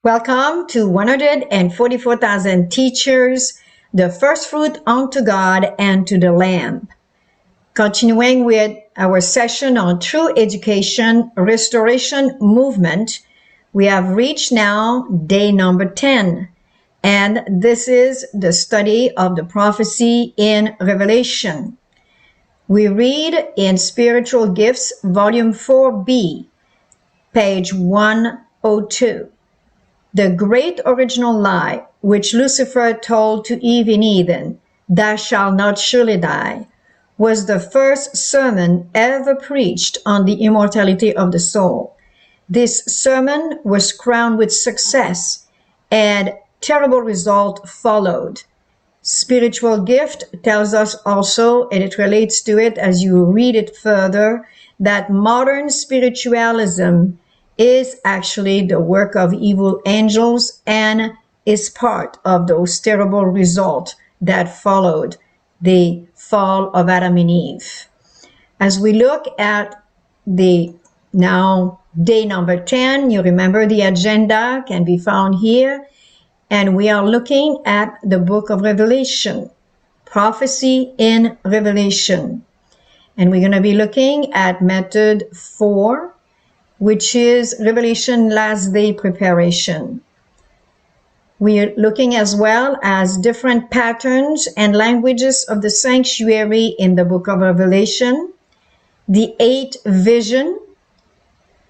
Welcome to 144,000 Teachers, the first fruit unto God and to the Lamb. Continuing with our session on True Education Restoration Movement, we have reached now day number 10. And this is the study of the prophecy in Revelation. We read in Spiritual Gifts, Volume 4B, page 102. The great original lie which Lucifer told to Eve in Eden, "Thou shalt not surely die," was the first sermon ever preached on the immortality of the soul. This sermon was crowned with success, and terrible result followed. Spiritual Gift tells us also, and it relates to it as you read it further, that modern spiritualism is actually the work of evil angels and is part of those terrible results that followed the fall of Adam and Eve. As we look at the now day number 10, you remember the agenda can be found here, and we are looking at the book of Revelation, prophecy in Revelation. And we're going to be looking at method 4, which is Revelation Last Day Preparation. We are looking as well as different patterns and languages of the sanctuary in the book of Revelation, the 8th vision,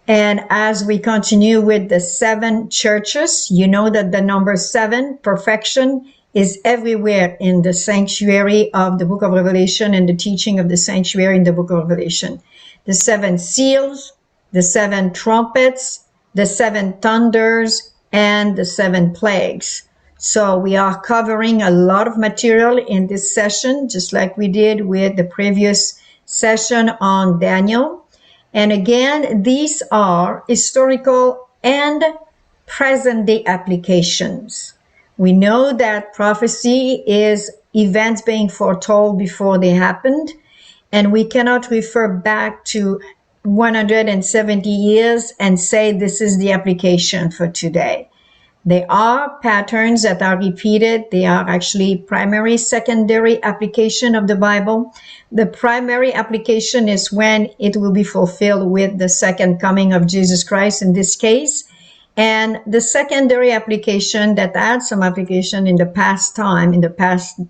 and as we continue with the 7 churches, you know that the number 7, perfection, is everywhere in the sanctuary of the book of Revelation and the teaching of the sanctuary in the book of Revelation. The 7 seals, the 7 trumpets, the 7 thunders, and the 7 plagues. So we are covering a lot of material in this session, just like we did with the previous session on Daniel. And again, these are historical and present-day applications. We know that prophecy is events being foretold before they happened, and we cannot refer back to 170 years and say this is the application for today. There are patterns that are repeated. They are actually primary, secondary application of the Bible. The primary application is when it will be fulfilled with the second coming of Jesus Christ in this case. And the secondary application that adds some application in the past time, in the past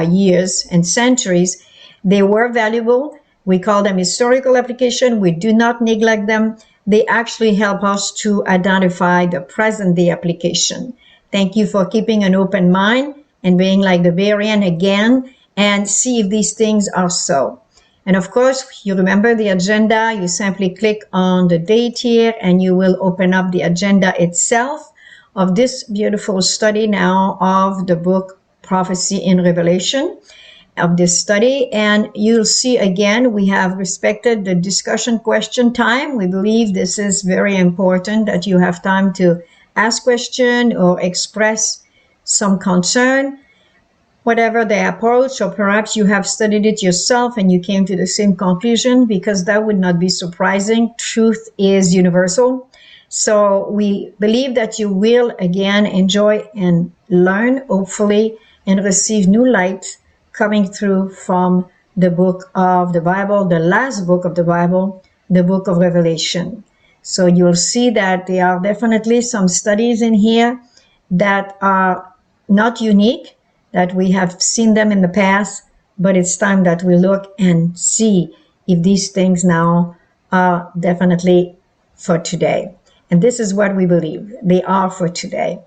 years and centuries, they were valuable. We call them historical application. We do not neglect them. They actually help us to identify the present day application. Thank you for keeping an open mind and being like the Berean again and see if these things are so. And of course, you remember the agenda. You simply click on the date here and you will open up the agenda itself of this beautiful study now of the book Prophecy in Revelation, of this study. And you'll see again, we have respected the discussion question time. We believe this is very important that you have time to ask question or express some concern, whatever the approach, or perhaps you have studied it yourself and you came to the same conclusion, because that would not be surprising. Truth is universal. So we believe that you will again enjoy and learn, hopefully, and receive new light coming through from the book of the Bible, the last book of the Bible, the book of Revelation. So you'll see that there are definitely some studies in here that are not unique, that we have seen them in the past, but it's time that we look and see if these things now are definitely for today. And this is what we believe. They are for today.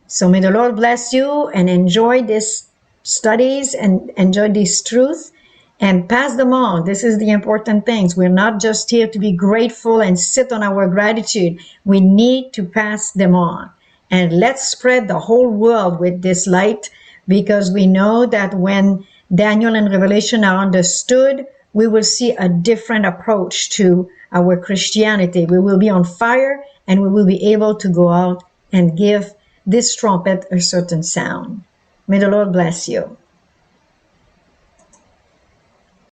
So may the Lord bless you and enjoy this studies and enjoy this truth and pass them on. This is the important things. We're not just here to be grateful and sit on our gratitude. We need to pass them on. And let's spread the whole world with this light, because we know that when Daniel and Revelation are understood, we will see a different approach to our Christianity. We will be on fire and we will be able to go out and give this trumpet a certain sound. May the Lord bless you.